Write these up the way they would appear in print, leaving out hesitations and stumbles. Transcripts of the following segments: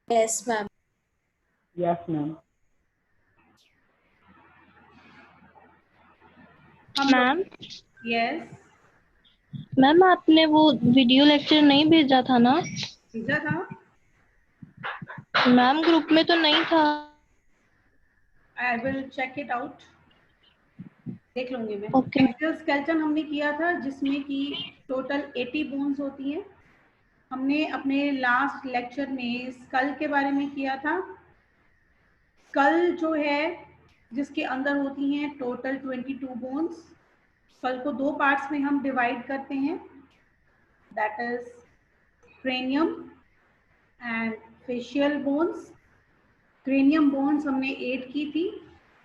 Yes, ma'am. Yes, ma'am. Ma'am yes ma'am आपने वो video lecture नहीं भेजा था ना? भेजा था। मैम ग्रुप में तो नहीं था। I will check it out, देख लूंगी मैं। Okay. एक्सोस्केलेटन हमने किया था जिसमें कि टोटल 80 बोन्स होती हैं। हमने अपने लास्ट लेक्चर में स्कल के बारे में किया था। स्कल जो है जिसके अंदर होती हैं टोटल 22 बोन्स। स्कल को दो पार्ट्स में हम डिवाइड करते हैं, that is cranium and facial bones. Cranium bones हमने 8 की थी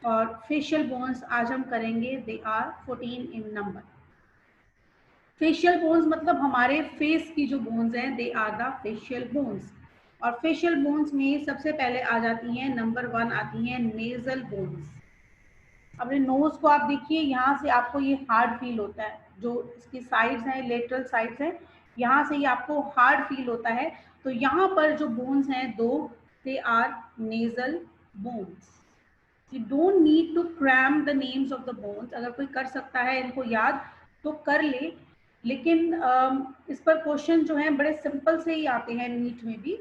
और फेशियल बोन्स आज हम करेंगे, they are 14 in number. Facial bones मतलब हमारे फेस की जो बोन्स हैं, they are the facial bones. और फेशियल बोन्स में सबसे पहले आ जाती हैं, नंबर 1 आती हैं नेजल बोन्स। अपने नोज को आप देखिए, यहाँ से आपको ये हार्ड फील होता है, जो इसकी साइड्स हैं, लेटरल साइड्स हैं, यहाँ से ये आपको हार्ड फील होता है। तो यहाँ पर जो बोन्स हैं दो, they are nasal bones. You don't need to cram the names of the bones. अगर कोई कर सकता है इनको याद तो कर ले, लेकिन इस पर क्वेश्चन जो है बड़े सिंपल से ही आते हैं नीट में भी,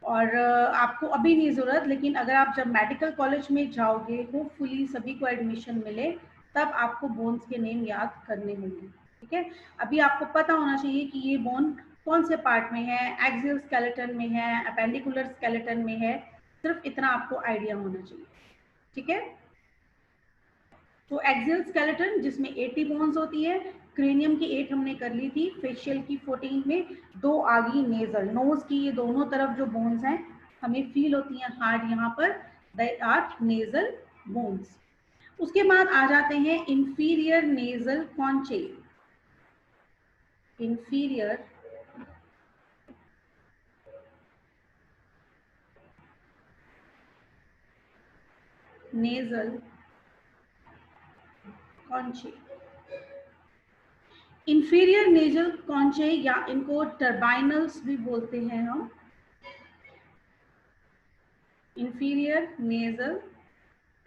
और आपको अभी नहीं ज़रूरत, लेकिन अगर आप जब मेडिकल कॉलेज में जाओगे, होपफुली सभी को एडमिशन मिले, तब आपको बोन्स के नेम याद करने होंगे। ठीक है, अभी आपको पता होना चाहिए कि ये बोन कौन से पार्ट में है, एक्सियल स्केलेटन में है, अपेंडिकुलर स्केलेटन में है, सिर्फ इतना आपको आइडिया होना चाहिए। ठीक है, तो एक्सियल स्केलेटन जिसमें 80 बोन्स होती है, क्रेनियम की 8 हमने कर ली थी, फेशियल की 14 में 2 आ गई नेजल। नोज की ये दोनों तरफ जो बोन्स हैं हमें फील होती हैं हार्ड, यहाँ पर दे आर नेजल बोन्स। उसके बाद आ जाते हैं inferior nasal conchae. Inferior nasal conchae. Inferior nasal conchae या इनको टर्बाइनल्स भी बोलते हैं हम। इंफीरियर नेजल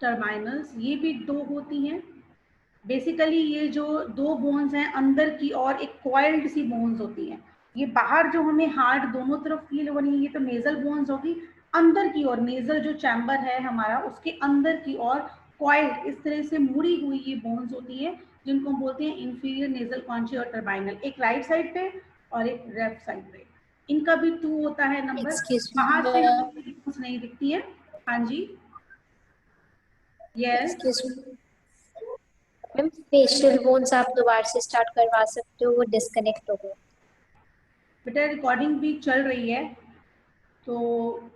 टर्बाइनल्स, ये भी 2 होती हैं। बेसिकली ये जो 2 बोन्स हैं अंदर की और एक कॉइल्ड सी बोन्स होती हैं। ये बाहर जो हमें हार्ड दोनों तरफ फील हो रही है, ये तो नेजल बोन्स होगी। अंदर की ओर नेजल जो चैम्बर है हमारा, उसके अंदर की ओर कॉइल्ड इस तरह से मुड़ी हुई ये बोन्स होती है, जिनको बोलते हैं इंफीरियर नेजल कॉन्चे और टर्बाइनल। एक राइट साइड पे और एक लेफ्ट साइड पे। इनका भी 2 होता है नंबर। Excuse me, बाहर से ma'am. हमें बोन्स नहीं दिखती है। हाँ जी, yes. Excuse me. Ma'am facial bones आप दोबारा से स्टार्ट करवा सकते हो, वो डिस्कनेक्ट हो गया। बेटा रिकॉर्डिंग भी चल रही है, तो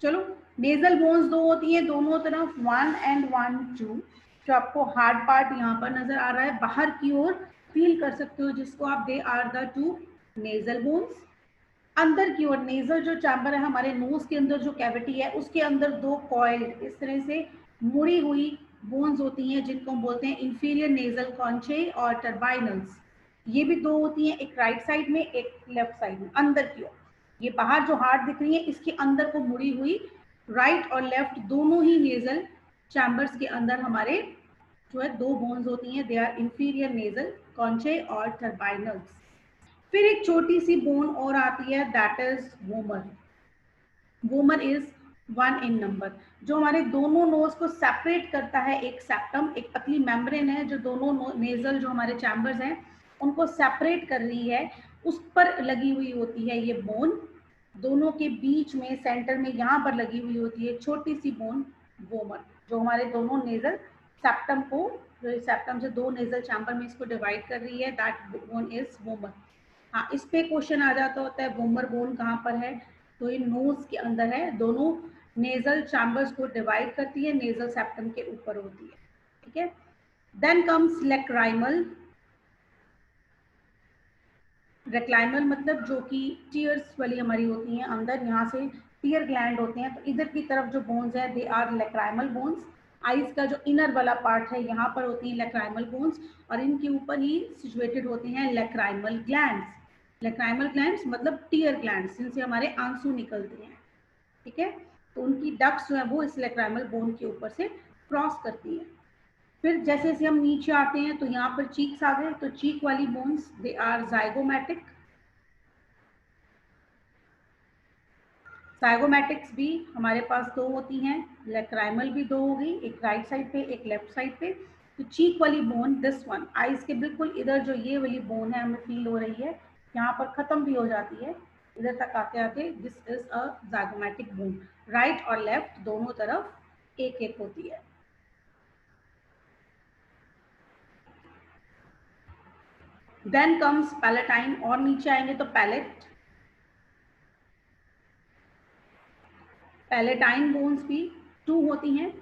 चलो। नेजल बोन्स 2 होती हैं दोनों तरफ, 1 एंड 1 2। जो आपको हार्ड पार्ट यहाँ पर नजर आ रहा है बाहर की ओर फील कर सकते हो, जिसको आप they are the 2 nasal bones. अंदर की ओर नेजल जो चैम्बर है हमारे नोज के अंदर, जो कैविटी है उसके अंदर 2 कॉइल इस तरह से मुड़ी हुई बोन्स होती हैं, जिनको हम बोलते हैं इंफीरियर नेजल कॉन्चे और टर्बाइनल्स। ये भी 2 होती हैं, एक राइट साइड में एक लेफ्ट साइड में अंदर की ओर। ये बाहर जो हार्ट दिख रही है इसके अंदर को मुड़ी हुई राइट और लेफ्ट दोनों ही नेजल चैम्बर्स के अंदर हमारे जो है 2 बोन्स होती हैं, दे आर इंफीरियर नेजल कॉन्चे और टर्बाइनल्स। फिर एक छोटी सी बोन और आती है, that is vomer. Vomer is 1 in number. जो हमारे दोनों नोज को सेपरेट करता है, एक सेप्टम, एक पतली मेम्ब्रेन है जो दोनों नेजल जो हमारे चैम्बर्स हैं उनको सेपरेट कर रही है, उस पर लगी हुई होती है ये बोन। दोनों के बीच में सेंटर में यहाँ पर लगी हुई होती है छोटी सी बोन, वोमर, जो हमारे दोनों नेजल सेप्टम को, जो सेप्टम से 2 नेजल चैम्बर में इसको डिवाइड कर रही है, दैट बोन इज वोमर। हाँ, इस पे क्वेश्चन आ जाता होता है वोमर बोन कहाँ पर है, तो ये नोज के अंदर है, दोनों नेजल चैम्बर्स को डिवाइड करती है, नेजल सेप्टम के ऊपर होती है। ठीक है, देन कम्स लेक्राइमल। रेक्लाइमल मतलब जो कि टीयर्स वाली हमारी होती हैं अंदर, यहाँ से टीयर ग्लैंड होते हैं, तो इधर की तरफ जो बोन्स हैं they are lacrimal bones. Eyes का जो इनर वाला पार्ट है यहाँ पर होती हैं लेक्राइमल बोन्स, और इनके ऊपर ही सिचुएटेड होते हैं लेक्राइमल ग्लैंड्स। लेक्राइमल ग्लैंड्स मतलब टीयर ग्लैंड्स, जिनसे हमारे आंसू निकलते हैं। ठीक है। तो उनकी डक्ट्स जो है वो इस लेक्राइमल बोन के ऊपर से क्रॉस करती है। फिर जैसे जैसे हम नीचे आते हैं तो यहाँ पर चीक्स आ गए, तो चीक वाली बोन्स दे आर जाइगोमैटिक। जाइगोमैटिक्स भी हमारे पास दो होती हैं, लेक्राइमल भी दो हो गई, एक राइट साइड पे एक लेफ्ट साइड पे। तो चीक वाली बोन दिस वन आईज के बिल्कुल इधर जो ये वाली बोन है हमें फील हो रही है, यहाँ पर खत्म भी हो जाती है, इधर तक आते आते this is a zygomatic bone. Right और लेफ्ट दोनों तरफ एक एक होती है। देन कम्स पैलेटाइन, और नीचे आएंगे तो पैलेट। पैलेटाइन बोन्स भी 2 होती हैं।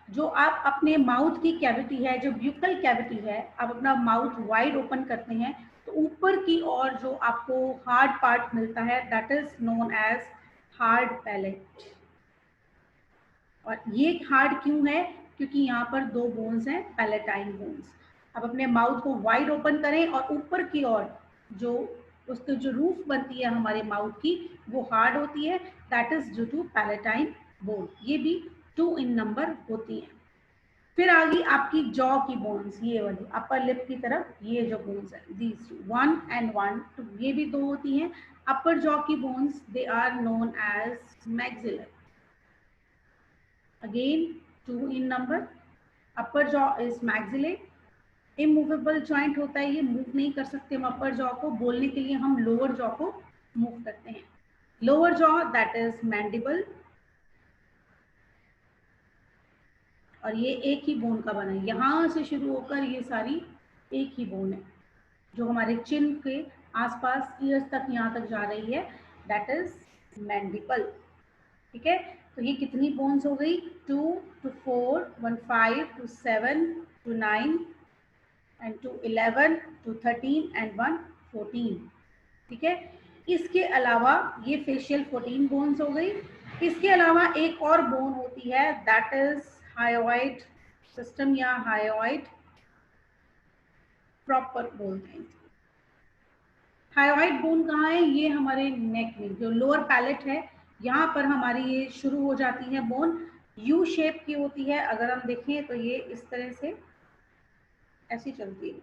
जो आप अपने माउथ की कैविटी है, जो ब्यूकल कैविटी है, आप अपना माउथ वाइड ओपन करते हैं तो ऊपर की ओर जो आपको हार्ड पार्ट मिलता है that is known as hard palate. और ये हार्ड क्यों है? क्योंकि यहाँ पर 2 बोन्स हैं, पैलेटाइन बोन्स। आप अपने माउथ को वाइड ओपन करें और ऊपर की ओर जो उसकी जो रूफ बनती है हमारे माउथ की वो हार्ड होती है, that is due to palatine bone. ये भी 2 इन नंबर होती हैं। फिर आ गई आपकी जॉ की बोन्स, ये वाली अपर लिप की तरफ ये जो बोन्स है दीज 1 and 1, तो ये भी 2 होती हैं। अपर जॉ की bones they are known as maxillary, again 2 in number. upper jaw is maxillary, immovable joint होता है, ये मूव नहीं कर सकते हम अपर जॉ को, बोलने के लिए हम लोअर जॉ को मूव करते हैं। Lower jaw that is mandible, और ये एक ही बोन का बना है, यहां से शुरू होकर ये सारी एक ही बोन है जो हमारे चिन के आसपास ईयर्स तक यहाँ तक जा रही है, दैट इज मैंडिबल। ठीक है, तो ये कितनी बोन्स हो गई? 2 to 4, 1 5 to 7 to 9 and 2 11 to 13 and 1 14। ठीक है, इसके अलावा ये फेशियल 14 बोन्स हो गई। इसके अलावा एक और बोन होती है दैट इज हायोइड सिस्टम या हायोइड प्रॉपर बोलते हैं। हायोइड बोन कहाँ है? ये हमारे नेक में जो लोअर पैलेट है यहाँ पर हमारी ये शुरू हो जाती है बोन, यू शेप की होती है। अगर हम देखें तो ये इस तरह से ऐसी चलती है।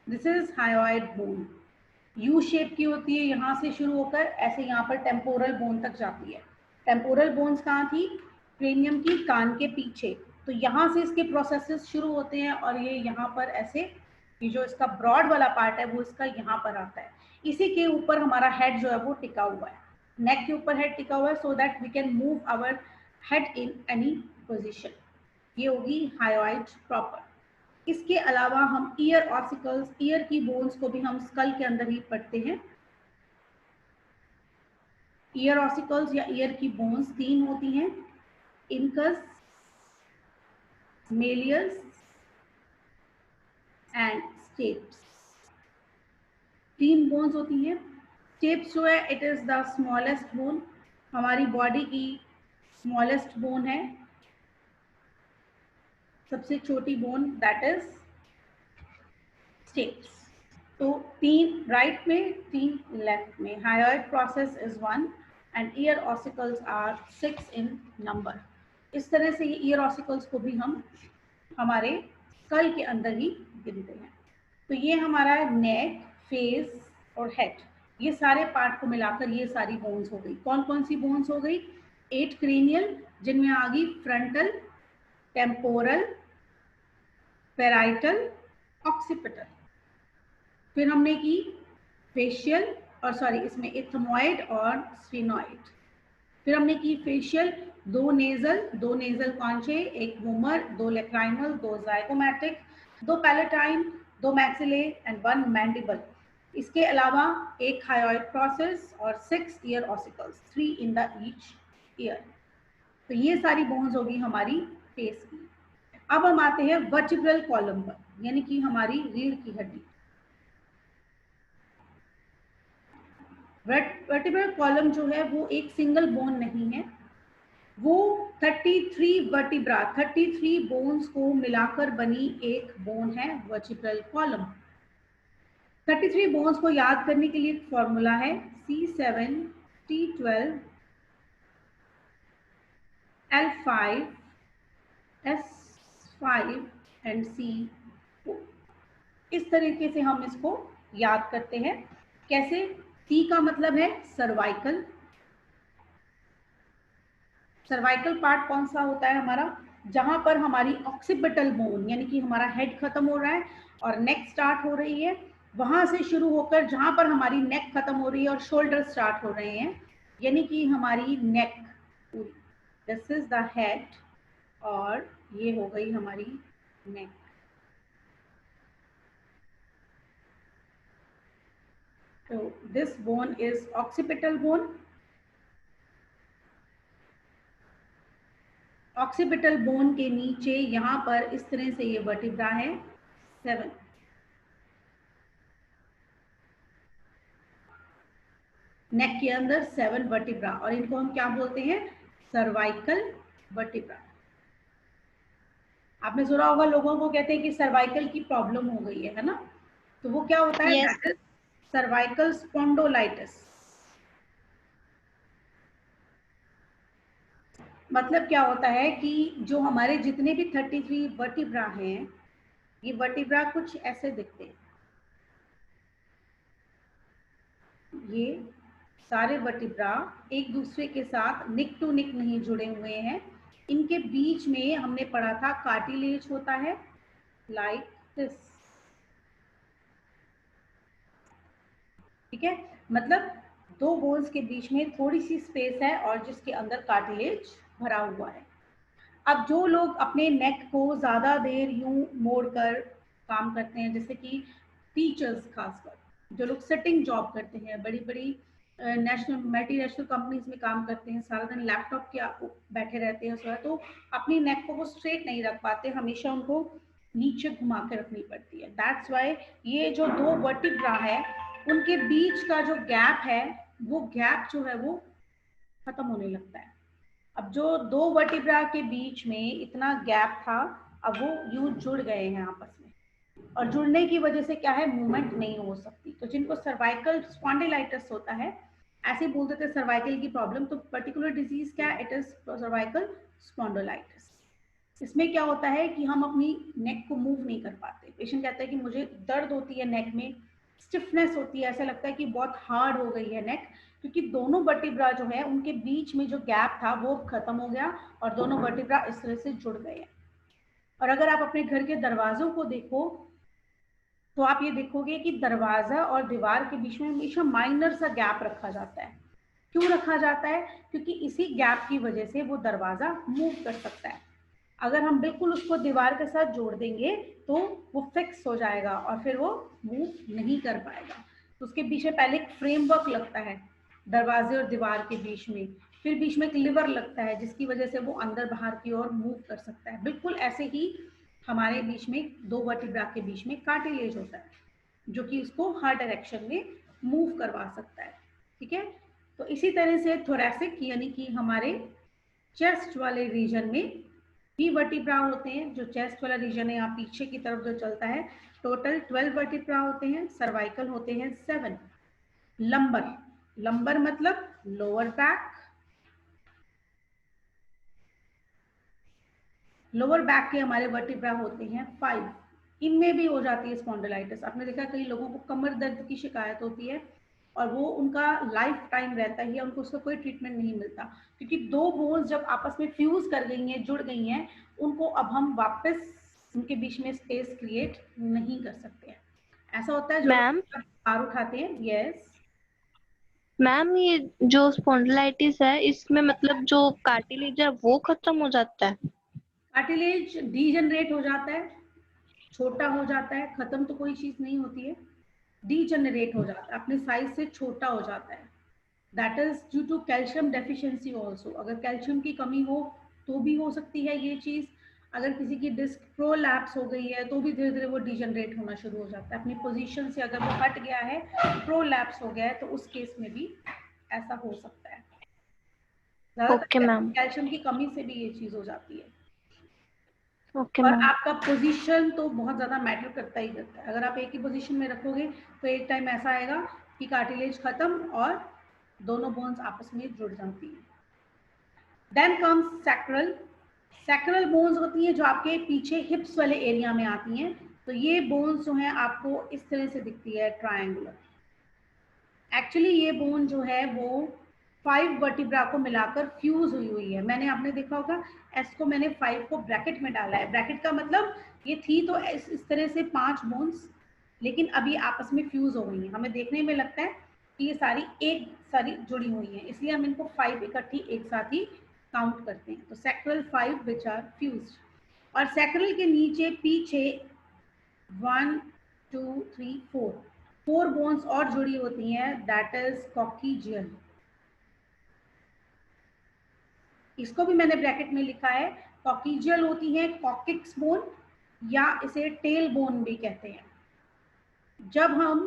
This is hyoid bone, U shape की होती है, यहाँ से शुरू होकर ऐसे यहाँ पर टेम्पोरल बोन तक जाती है। टेम्पोरल बोन्स कहाँ थी? क्रेनियम की कान के पीछे, तो यहाँ से इसके प्रोसेसेस शुरू होते हैं और ये यहाँ पर ऐसे, ये जो इसका ब्रॉड वाला पार्ट है वो इसका यहाँ पर आता है। इसी के ऊपर हमारा हेड जो है वो टिका हुआ है, नेक के ऊपर हेड टिका हुआ है, so that we can move our head in any position. ये होगी हायोइड प्रॉपर। इसके अलावा हम ईयर ऑसिकल्स, ईयर की बोन्स को भी हम स्कल के अंदर ही पढ़ते हैं। ईयर ऑसिकल्स या ईयर की बोन्स 3 होती हैं, incus, malleus and stapes. 3 bones होती हैं। स्टेप्स जो है it is the smallest bone, हमारी बॉडी की स्मॉलेस्ट बोन है, सबसे छोटी बोन दैट इज स्टेप्स। तो 3 राइट में 3 लेफ्ट में। Hyoid process is 1 and ear ossicles are 6 in number. इस तरह से ये ईयर ऑसिकल्स को भी हम हमारे स्कल के अंदर ही गिनते हैं। तो ये हमारा नेक, फेस और हेड, ये सारे पार्ट को मिलाकर ये सारी बोन्स हो गई। कौन कौन सी बोन्स हो गई? 8 क्रेनियल, जिनमें आ गई फ्रंटल, टेम्पोरल, पेराइटल, ऑक्सीपिटल। फिर हमने की फेशियल और सॉरी इसमें इथमॉइड और स्फिनॉइड। फिर हमने की facial, 2 nasal conchae, 1 vomer, 2 lacrimal, 2 zygomatic, 2 palatine, 2 maxillae and 1 mandible. इसके अलावा 1 हायोइड प्रोसेस और 6 ear ossicles, 3 in the each ear. तो ये सारी बोन्स होगी हमारी फेस की। अब हम आते हैं वर्टिब्रल कॉलम पर, यानी कि हमारी रीढ़ की हड्डी। वर्टिब्रल कॉलम जो है वो एक सिंगल बोन नहीं है, वो 33 वर्टिब्रा, 33 बोन्स को मिलाकर बनी एक बोन है वर्टिब्रल कॉलम। 33 बोन्स को याद करने के लिए एक फॉर्मूला है C7T12 L5 S5 and C4। इस तरीके से हम इसको याद करते हैं। कैसे? C का मतलब है सर्वाइकल। सर्वाइकल पार्ट कौन सा होता है हमारा? जहां पर हमारी ऑक्सीपिटल बोन यानी कि हमारा हेड खत्म हो रहा है और नेक स्टार्ट हो रही है, वहां से शुरू होकर जहां पर हमारी नेक खत्म हो रही है और शोल्डर स्टार्ट हो रहे हैं, यानी कि हमारी नेक पूरी। दिस इज द हेड और ये हो गई हमारी नेक। तो this bone is occipital bone. Occipital bone के नीचे यहाँ पर इस तरह से ये वर्टिब्रा है 7। नेक के अंदर 7 वर्टिब्रा और इनको हम क्या बोलते हैं? Cervical vertebra. आपने सुना होगा लोगों को कहते हैं कि सर्वाइकल की प्रॉब्लम हो गई है ना? तो वो क्या होता है? Yes. That is cervical spondylitis. मतलब क्या होता है कि जो हमारे जितने भी 33 वर्टिब्रा हैं, ये वर्टिब्रा कुछ ऐसे दिखते हैं। ये सारे वर्टिब्रा एक दूसरे के साथ निक टू निक नहीं जुड़े हुए हैं। इनके बीच में हमने पढ़ा था कार्टिलेज होता है लाइक दिस। ठीक है, मतलब दो बोन्स के बीच में थोड़ी सी स्पेस है और जिसके अंदर कार्टिलेज भरा हुआ है। अब जो लोग अपने नेक को ज्यादा देर यूं मोड़कर काम करते हैं, जैसे कि टीचर्स खासकर, जो लोग सिटिंग जॉब करते हैं, बड़ी बड़ी नेशनल मल्टीनेशनल कंपनीज में काम करते हैं, सारा दिन लैपटॉप के बैठे रहते हैं उसमें, तो अपनी नेक को वो स्ट्रेट नहीं रख पाते, हमेशा उनको नीचे घुमा के रखनी पड़ती है। दैट्स वाई ये जो दो वर्टिब्रा है उनके बीच का जो गैप है, वो गैप जो है वो खत्म होने लगता है। अब जो दो वर्टिब्रा के बीच में इतना गैप था, अब वो यूं जुड़ गए हैं आपस में, और जुड़ने की वजह से क्या है, मूवमेंट नहीं हो सकती। तो जिनको सर्वाइकल स्पॉन्डिलाइटिस होता है, ऐसे बोल देते हैं सर्वाइकल की प्रॉब्लम, तो पर्टिकुलर डिजीज क्या है? It is cervical spondylitis. इसमें क्या होता है कि हम अपनी नेक को मूव नहीं कर पाते। पेशेंट कहता है कि मुझे दर्द होती है नेक में, स्टिफनेस होती है, ऐसा लगता है कि बहुत हार्ड हो गई है नेक, क्योंकि दोनों वर्टिब्रा जो है उनके बीच में जो गैप था वो खत्म हो गया और दोनों वर्टिब्रा इस तरह से जुड़ गए हैं। और अगर आप अपने घर के दरवाजों को देखो तो आप ये देखोगे कि दरवाजा और दीवार के बीच में हमेशा माइनर सा गैप रखा जाता है। क्यों रखा जाता है? क्योंकि इसी गैप की वजह से वो दरवाजा मूव कर सकता है। अगर हम बिल्कुल उसको दीवार के साथ जोड़ देंगे तो वो फिक्स हो जाएगा और फिर वो मूव नहीं कर पाएगा। तो उसके पीछे पहले एक फ्रेमवर्क लगता है दरवाजे और दीवार के बीच में, फिर बीच में एक लिवर लगता है जिसकी वजह से वो अंदर बाहर की ओर मूव कर सकता है। बिल्कुल ऐसे ही हमारे बीच में दो वर्टिब्रा के बीच में कार्टिलेज होता है जो कि उसको हर डायरेक्शन में मूव करवा सकता है। ठीक है, तो इसी तरह से थोरैसिक यानी कि हमारे चेस्ट वाले रीजन में भी वर्टिब्रा होते हैं। जो चेस्ट वाला रीजन है यहाँ पीछे की तरफ जो चलता है, टोटल 12 वर्टिब्रा होते हैं। सर्वाइकल होते हैं 7। लंबर, लंबर मतलब लोअर बैक, लोअर बैक के हमारे वर्टिब्रा होते हैं 5। इनमें भी हो जाती है स्पॉन्डिलाइटिस। आपने देखा कई लोगों को कमर दर्द की शिकायत होती है और वो उनका लाइफ टाइम रहता है, उनको उसका कोई ट्रीटमेंट नहीं मिलता, क्योंकि दो बोन्स जब आपस में फ्यूज कर गई हैं, जुड़ गई हैं, उनको अब हम वापस उनके बीच में स्पेस क्रिएट नहीं कर सकते हैं। ऐसा होता है जो मैम भार उठाते हैं। यस मैम, ये जो स्पॉन्डिलाइटिस है इसमें मतलब जो कार्टिलेज है वो खत्म हो जाता है? कार्टिलेज डीजनरेट हो जाता है, छोटा हो जाता है, खत्म तो कोई चीज नहीं होती है, डीजनरेट हो जाता है, अपने साइज से छोटा हो जाता है। That is due to calcium deficiency also. अगर कैल्शियम की कमी हो तो भी हो सकती है ये चीज। अगर किसी की डिस्क प्रोलैप्स हो गई है तो भी धीरे धीरे वो डीजनरेट होना शुरू हो जाता है अपनी पोजीशन से। अगर वो हट गया है, प्रोलैप्स हो गया है, तो उस केस में भी ऐसा हो सकता है। Okay ma'am. कैल्शियम की कमी से भी ये चीज हो जाती है। ओके और मैम। आपका पोजीशन तो बहुत ज़्यादा मैटर करता ही करता है। अगर आप एक ही पोजीशन में रखोगे तो एक टाइम ऐसा आएगा कि कार्टिलेज खत्म और दोनों बोन्स आपस में जुड़ जाती हैं। Then comes sacral. Sacral bones होती हैं जो आपके पीछे हिप्स वाले एरिया में आती हैं। तो ये बोन्स जो हैं आपको इस तरह से दिखती है, ट्रायंगुलर। एक्चुअली ये बोन जो है वो 5 वर्टिब्रा को मिलाकर फ्यूज हुई है। मैंने आपने देखा होगा एस को मैंने 5 को ब्रैकेट में डाला है। ब्रैकेट का मतलब ये थी तो इस तरह से 5 बोन्स, लेकिन अभी आपस में फ्यूज हो गई हैं। हमें देखने में लगता है कि ये सारी जुड़ी हुई हैं, इसलिए हम इनको 5 इकट्ठी एक साथ ही काउंट करते हैं। तो सैक्रल 5 विच आर फ्यूज्ड, और सैक्रल के नीचे पीछे 1 2 3 4 बोन्स और जुड़ी होती हैं, दैट इज कॉक्सीजियल। इसको भी मैंने ब्रैकेट में लिखा है। कॉक्सीजियल होती है कॉकिक्स बोन, या इसे टेल बोन भी कहते हैं। जब हम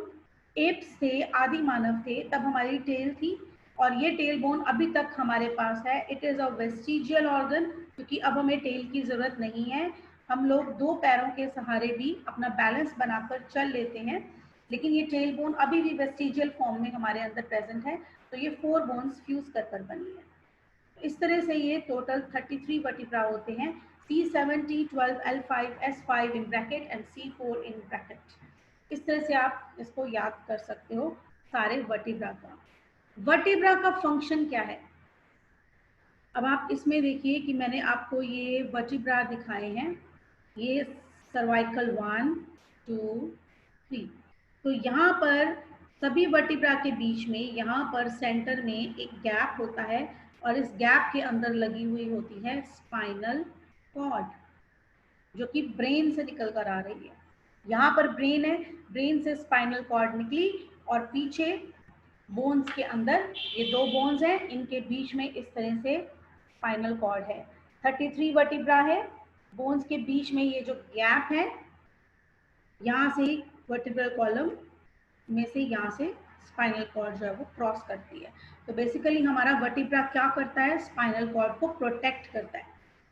एप्स थे, आदि मानव थे, तब हमारी टेल थी, और ये टेल बोन अभी तक हमारे पास है। It is a vestigial organ, क्योंकि अब हमें टेल की जरूरत नहीं है। हम लोग 2 पैरों के सहारे भी अपना बैलेंस बनाकर चल लेते हैं, लेकिन ये टेल बोन अभी भी वेस्टिजियल फॉर्म में हमारे अंदर प्रेजेंट है। तो ये 4 बोन्स फ्यूज कर बनी है। इस तरह से ये टोटल 33 वर्टिब्रा होते हैं, C7 T12 L5 S5 in bracket and C4 in bracket. इस तरह से आप इसको याद कर सकते हो सारे वर्टिब्रा का। वर्टिब्रा का फंक्शन क्या है? अब आप इसमें देखिए कि मैंने आपको ये वर्टिब्रा दिखाए हैं, ये सर्वाइकल 1 2 3। तो यहाँ पर सभी वर्टिब्रा के बीच में यहाँ पर सेंटर में एक गैप होता है, और इस गैप के अंदर लगी हुई होती है स्पाइनल कॉर्ड, जो कि ब्रेन से निकल कर आ रही है। यहाँ पर ब्रेन है, ब्रेन से स्पाइनल कॉर्ड निकली, और पीछे बोन्स के अंदर ये 2 बोन्स हैं, इनके बीच में इस तरह से स्पाइनल कॉर्ड है। 33 वर्टिब्रा है, बोन्स के बीच में ये जो गैप है, यहाँ से वर्टिब्रल कॉलम में से यहाँ से स्पाइनल कॉर्ड जो है वो क्रॉस करती है। तो बेसिकली हमारा वर्टिब्रा क्या करता है? स्पाइनल कॉर्ड को प्रोटेक्ट करता है।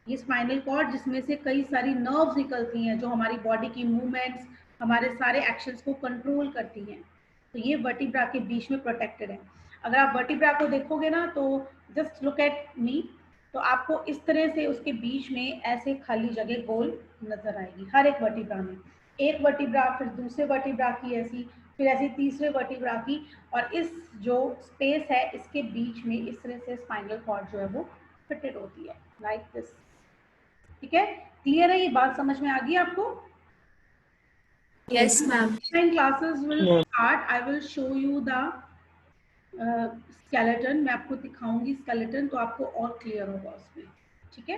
ये स्पाइनल कॉर्ड जिसमें से कई सारी नर्व्स निकलती हैं जो हमारी बॉडी की मूवमेंट्स, हमारे सारे एक्शंस को कंट्रोल करती हैं। तो ये वर्टिब्रा के बीच में प्रोटेक्टेड है। अगर आप वर्टिब्रा को देखोगे ना, तो जस्ट लुक एट मी, तो आपको इस तरह से उसके बीच में ऐसे खाली जगह गोल नजर आएगी हर एक वर्टिब्रा में। एक वर्टिब्रा, फिर दूसरे वर्टिब्रा की ऐसी, फिर ऐसी तीसरे वर्टिब्रा की, और इस जो स्पेस है इसके बीच में इस तरह से स्पाइनल कॉर्ड जो है वो फिटेड होती है, लाइक दिस। ठीक है, क्लियर है? ये बात समझ में आ गई आपको? Yes, ma'am. When classes will start, I will show you the skeleton. मैं आपको दिखाऊंगी skeleton, तो आपको और क्लियर होगा उसमें। ठीक है,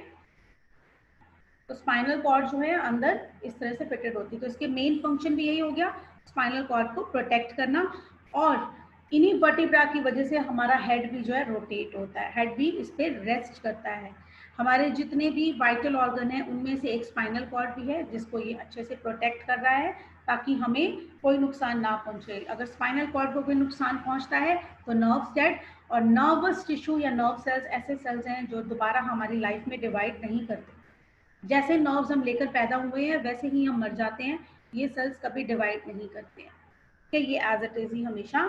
तो स्पाइनल कॉर्ड जो है अंदर इस तरह से फिटेड होती है। तो इसके मेन फंक्शन भी यही हो गया, स्पाइनल कॉर्ड को प्रोटेक्ट करना, और इन्हीं वर्टिब्रा की वजह से हमारा हेड भी जो है रोटेट होता है, हेड भी इस पे रेस्ट करता है। हमारे जितने भी वाइटल ऑर्गन है उनमें से एक स्पाइनल कॉर्ड भी है जिसको ये अच्छे से प्रोटेक्ट कर रहा है ताकि हमें कोई नुकसान ना पहुंचे। अगर स्पाइनल कॉर्ड को कोई नुकसान पहुंचता है तो नर्व्स डेड, और नर्वस टिश्यू या नर्व सेल्स ऐसे सेल्स हैं जो दोबारा हमारी लाइफ में डिवाइड नहीं करते। जैसे नर्व्स हम लेकर पैदा हुए हैं वैसे ही हम मर जाते हैं, ये सेल्स कभी डिवाइड नहीं करते हैं, कि ये एज इट इज ही हमेशा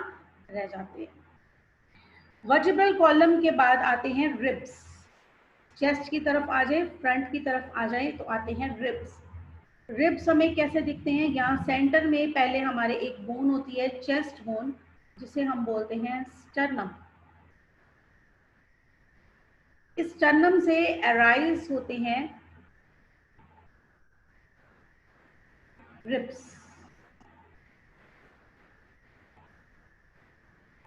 रह जाते हैं। वर्टिब्रल कॉलम के बाद आते हैं रिब्स। चेस्ट की तरफ आ जाए, फ्रंट की तरफ आ जाए तो आते हैं रिब्स। रिब्स हमें कैसे दिखते हैं? यहाँ सेंटर में पहले हमारे एक बोन होती है, चेस्ट बोन, जिसे हम बोलते हैं स्टर्नम। इस स्टर्नम से अराइज होते हैं रिब्स,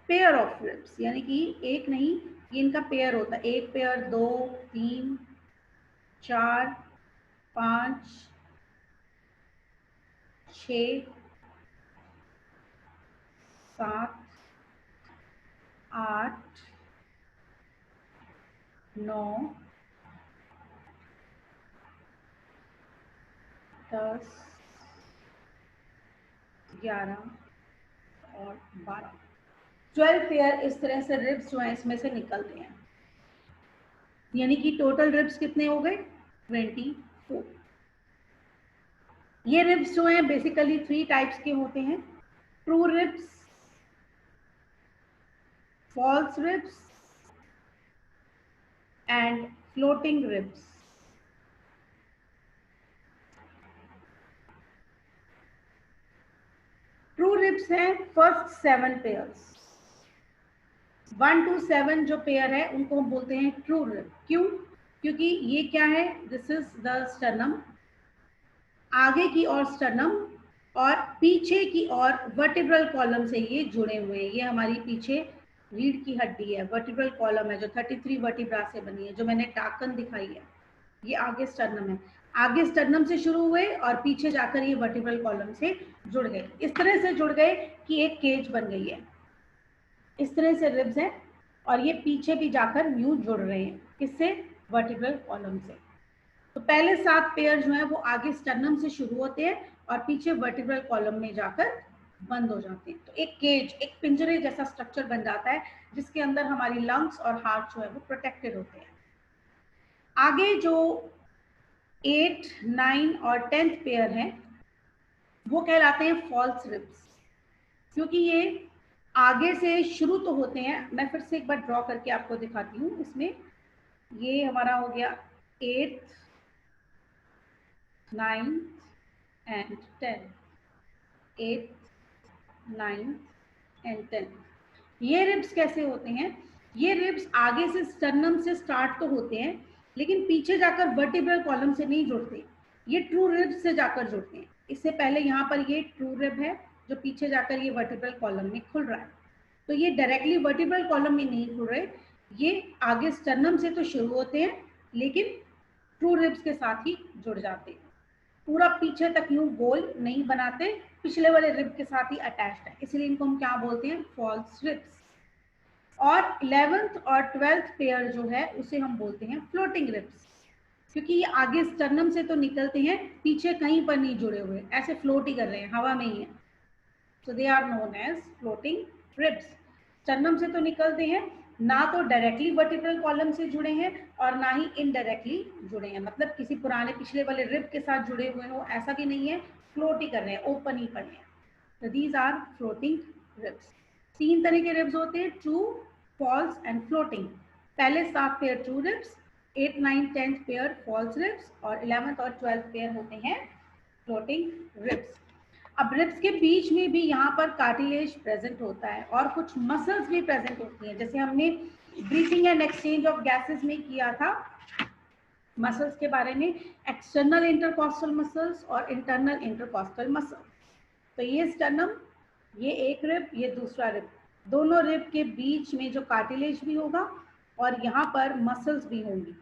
पेयर ऑफ रिब्स, यानी कि एक नहीं, ये इनका पेयर होता है। एक पेयर, 2 3 4 5 6 7 8 9 10 11 और 12, 12 पेयर इस तरह से रिब्स जो है इसमें से निकलते हैं। यानी कि टोटल रिब्स कितने हो गए? 24। ये रिब्स जो हैं बेसिकली 3 टाइप्स के होते हैं, true ribs, false ribs and floating ribs. True ribs हैं फर्स्ट 7 पेयर्स, 1 to 7 जो पेयर है उनको हम बोलते हैं ट्रू रिब। क्यों? क्योंकि ये क्या है, दिस इज द स्टर्नम, आगे की ओर स्टर्नम और पीछे की ओर वर्टिब्रल कॉलम से ये जुड़े हुए हैं। ये हमारी पीछे रीढ़ की हड्डी है, वर्टिब्रल कॉलम है जो 33 वर्टिब्रा से बनी है, जो मैंने टाकन दिखाई है। ये आगे स्टर्नम है, आगे स्टर्नम से शुरू हुए और पीछे जाकर ये वर्टिब्रल कॉलम से जुड़ गए। इस तरह से जुड़ गए कि एक केज बन गई है। इस तरह से रिब्स हैं और ये पीछे भी जाकर यूं जुड़ रहे हैं, किससे? वर्टिब्रल कॉलम से। तो पहले 7 पेयर जो है वो आगे स्टर्नम से शुरू होते हैं और पीछे वर्टिब्रल कॉलम में जाकर बंद हो जाते हैं। तो एक केज, एक पिंजरे जैसा स्ट्रक्चर बन जाता है जिसके अंदर हमारी लंग्स और हार्ट जो है वो प्रोटेक्टेड होते हैं। आगे जो 8, 9 और 10th पेयर हैं वो कहलाते हैं फॉल्स रिब्स, क्योंकि ये आगे से शुरू तो होते हैं। मैं फिर से एक बार ड्रॉ करके आपको दिखाती हूँ। इसमें ये हमारा हो गया 8th, 9th and 10th, 8th, 9th and 10th। ये रिब्स कैसे होते हैं? ये रिब्स आगे से स्टर्नम से स्टार्ट तो होते हैं लेकिन पीछे जाकर वर्टिब्रल कॉलम से नहीं जुड़ते, ये ट्रू रिब्स से जाकर जुड़ते हैं। इससे पहले यहाँ पर ये ट्रू रिब है जो पीछे जाकर ये वर्टिब्रल कॉलम में खुल रहा है। तो ये डायरेक्टली वर्टिब्रल कॉलम में नहीं खुल रहे, ये आगे स्टर्नम से तो शुरू होते हैं लेकिन ट्रू रिब्स के साथ ही जुड़ जाते हैं। पूरा पीछे तक यूं गोल नहीं बनाते, पिछले वाले रिब के साथ ही अटैच्ड है, इसलिए इनको हम क्या बोलते हैं? False ribs. और 11th और 12th पेयर जो है उसे हम बोलते हैं फ्लोटिंग रिब्स, क्योंकि ये आगे स्टर्नम से तो निकलते हैं, पीछे कहीं पर नहीं जुड़े हुए, ऐसे फ्लोट ही कर रहे हैं, हवा में ही है। So they are known as floating ribs। Sternum से तो निकलते हैं, ना तो डायरेक्टली वर्टिब्रल कॉलम से जुड़े हैं और ना ही इनडायरेक्टली जुड़े हैं, मतलब किसी पुराने पिछले वाले रिब के साथ जुड़े हुए हो, ऐसा भी नहीं है, फ्लोट ही कर रहे हैं, ओपन ही पड़े हैं। So these are floating ribs। 3 तरह के रिब्स होते हैं, ट्रू, फॉल्स एंड फ्लोटिंग। पहले 7 pair true ribs, 8, 9, 10th pair false ribs और 11th और 12th पेयर होते हैं फ्लोटिंग रिब्स। अब रिब्स के बीच में भी यहाँ पर कार्टिलेज प्रेजेंट होता है और कुछ मसल्स भी प्रेजेंट होती हैं, जैसे हमने breathing and exchange of gases में किया था मसल्स के बारे में, एक्सटर्नल इंटरकॉस्टल मसल्स और इंटरनल इंटरकॉस्टल मसल। तो ये स्टर्नम, ये एक रिब, ये दूसरा रिब, दोनों रिब के बीच में जो कार्टिलेज भी होगा और यहाँ पर मसल्स भी होंगी।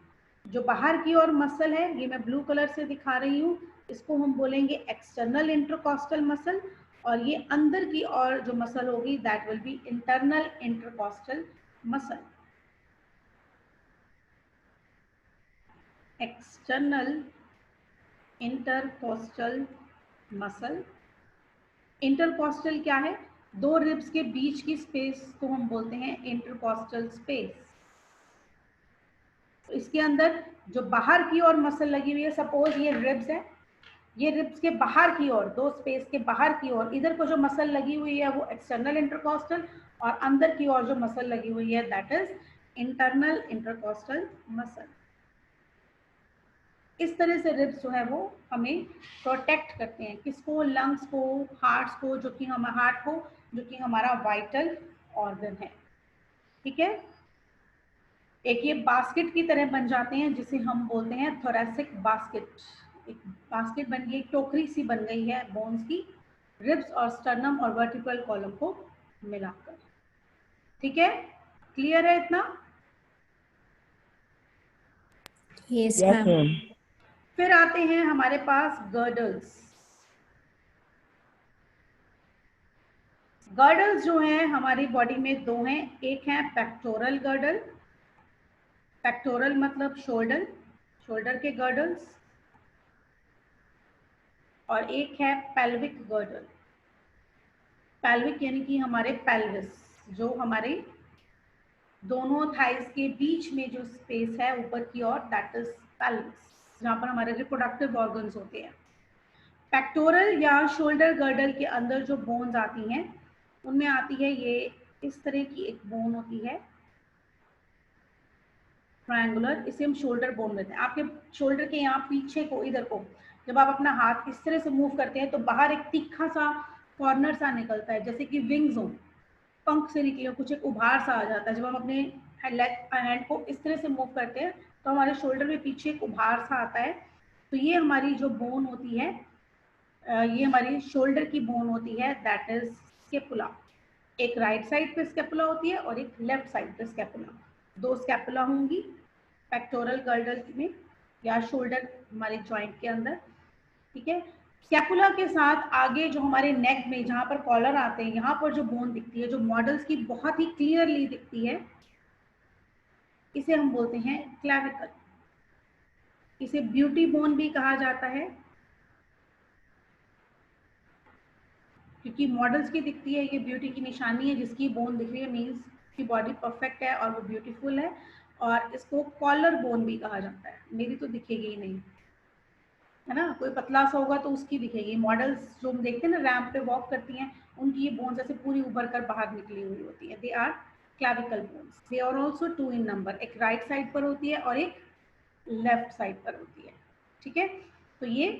जो बाहर की ओर मसल है, ये मैं ब्लू कलर से दिखा रही हूँ, इसको हम बोलेंगे एक्सटर्नल इंटरकॉस्टल मसल, और ये अंदर की ओर जो मसल होगी that will be internal intercostal muscle. External intercostal muscle. Intercostal क्या है? 2 रिब्स के बीच की स्पेस को हम बोलते हैं इंटरकॉस्टल स्पेस। तो इसके अंदर जो बाहर की ओर मसल लगी हुई है, सपोज ये रिब्स है, ये रिब्स के बाहर की ओर, 2 स्पेस के बाहर की ओर इधर को जो मसल लगी हुई है वो एक्सटर्नल इंटरकॉस्टल, और अंदर की ओर जो मसल लगी हुई है that is internal intercostal muscle. इस तरह से रिब्स जो है वो हमें प्रोटेक्ट करते हैं, किसको? लंग्स को, हार्ट को, जो कि हमारा वाइटल ऑर्गन है। ठीक है, एक ये बास्केट की तरह बन जाते हैं जिसे हम बोलते हैं थोरैसिक बास्केट। एक बास्केट बन गई, टोकरी सी बन गई है बोन्स की, रिब्स और स्टर्नम और वर्टिब्रल कॉलम को मिलाकर। ठीक है, क्लियर है इतना? Yes, Yes, ma'am. ma'am. फिर आते हैं हमारे पास गर्डल्स। गर्डल्स जो हैं हमारी बॉडी में 2 हैं, एक है पेक्टोरल गर्डल, पेक्टोरल मतलब शोल्डर, शोल्डर के गर्डल्स, और एक है पेल्विक गर्डल। पेल्विक यानी कि हमारे पेल्विस, जो हमारे दोनों थाइस के बीच में जो स्पेस है ऊपर की ओर, दैट इज पेल्विस, जहाँ पर हमारे रिप्रोडक्टिव ऑर्गन्स होते हैं। पेक्टोरल या शोल्डर गर्डल के अंदर जो बोन्स आती हैं उनमें आती है ये इस तरह की एक बोन होती है ट्रायंगुलर, इसे हम शोल्डर बोन लेते हैं। आपके शोल्डर के यहाँ पीछे को, इधर को जब आप अपना हाथ इस तरह से मूव करते हैं तो बाहर एक तीखा सा कॉर्नर सा निकलता है, जैसे कि विंग्स हो, पंख से निकले कुछ एक उभार सा आ जाता है। जब हम अपने हैंड को इस तरह से मूव करते हैं तो हमारे शोल्डर में पीछे एक उभार सा आता है। तो ये हमारी जो बोन होती है, ये हमारी शोल्डर की बोन होती है, दैट इज स्कैपुला। एक राइट साइड पे स्कैपुला होती है और एक लेफ्ट साइड पे स्कैपुला, दो स्कैपुला होंगी पेक्टोरल गर्डल में या शोल्डर हमारे जॉइंट के अंदर, ठीक है। स्कैपुला के साथ आगे जो हमारे नेक में जहाँ पर कॉलर आते हैं, यहाँ पर जो बोन दिखती है, जो मॉडल्स की बहुत ही क्लियरली दिखती है, इसे हम बोलते हैं क्लैविकल। इसे ब्यूटी बोन भी कहा जाता है, क्योंकि मॉडल्स की दिखती है, ये ब्यूटी की निशानी है। जिसकी बोन दिख रही है मीन्स की बॉडी परफेक्ट है और वो ब्यूटीफुल है। और इसको कॉलर बोन भी कहा जाता है। मेरी तो दिखेगी ही नहीं, है ना, कोई पतला सा होगा तो उसकी दिखेगी। मॉडल्स जो हम देखते हैं ना रैंप पे वॉक करती हैं, उनकी ये बोन्स ऐसे पूरी उभर कर बाहर निकली हुई होती है। They are clavicle bones. They are also 2 in number, एक राइट साइड पर होती है और एक लेफ्ट साइड पर होती है, ठीक है। तो ये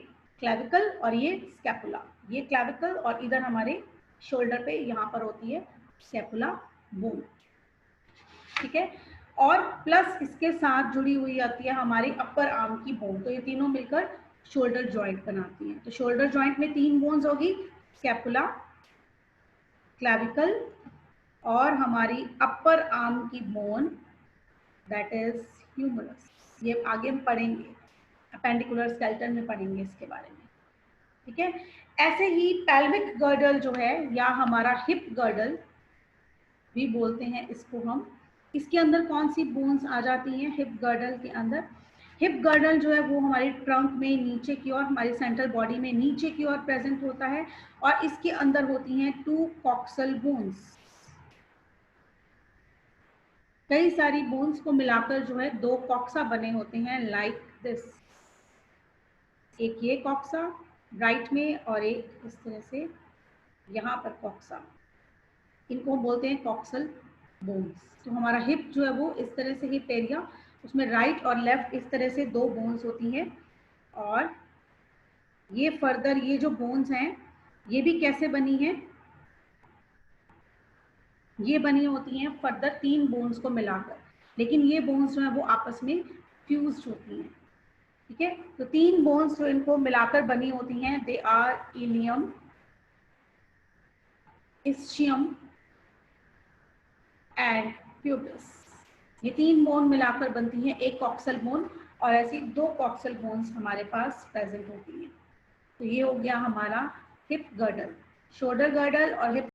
क्लैविकल और ये स्कैपुला, ये क्लैविकल और इधर हमारे शोल्डर पे यहाँ पर होती है स्कैपुला बोन, ठीक है। और प्लस इसके साथ जुड़ी हुई आती है हमारी अपर आर्म की बोन। तो ये तीनों मिलकर शोल्डर जॉइंट बनाती हैं। तो शोल्डर जॉइंट में 3 बोन्स होगी, स्कैपुला, क्लैविकल और हमारी अपर आर्म की बोन, दैट इज ह्यूमरस। ये आगे हम पढ़ेंगे, अपेंडिकुलर स्केलेटन में पढ़ेंगे इसके बारे में, ठीक है। ऐसे ही पेल्विक गर्डल जो है या हमारा हिप गर्डल भी बोलते हैं इसको हम, इसके अंदर कौन सी बोन्स आ जाती हैं हिप गर्डल के अंदर? हिप गर्डल जो है वो हमारे ट्रंक में नीचे की ओर, हमारी सेंट्रल बॉडी में नीचे की ओर प्रेजेंट होता है और इसके अंदर होती हैं 2 कॉक्सल बोन्स। कई सारी बोन्स को मिलाकर जो है 2 कॉक्सा बने होते हैं, लाइक दिस। एक ये कॉक्सा राइट में और एक इस तरह से यहाँ पर कॉक्सा, इनको बोलते हैं कॉक्सल बोन्स। तो हमारा हिप जो है वो इस तरह से हिप एरिया, उसमें राइट और लेफ्ट इस तरह से 2 बोन्स होती हैं। और ये फर्दर ये जो बोन्स हैं ये भी कैसे बनी है, ये बनी होती हैं फर्दर 3 बोन्स को मिलाकर, लेकिन ये बोन्स जो है वो आपस में फ्यूज्ड होती हैं, ठीक है। तो 3 बोन्स जो इनको मिलाकर बनी होती हैं, they are ilium, ischium and pubis. ये 3 बोन मिलाकर बनती हैं एक कॉक्सल बोन और ऐसी 2 कॉक्सल बोन्स हमारे पास प्रेजेंट होती हैं। तो ये हो गया हमारा हिप गर्डल, शोल्डर गर्डल और हिप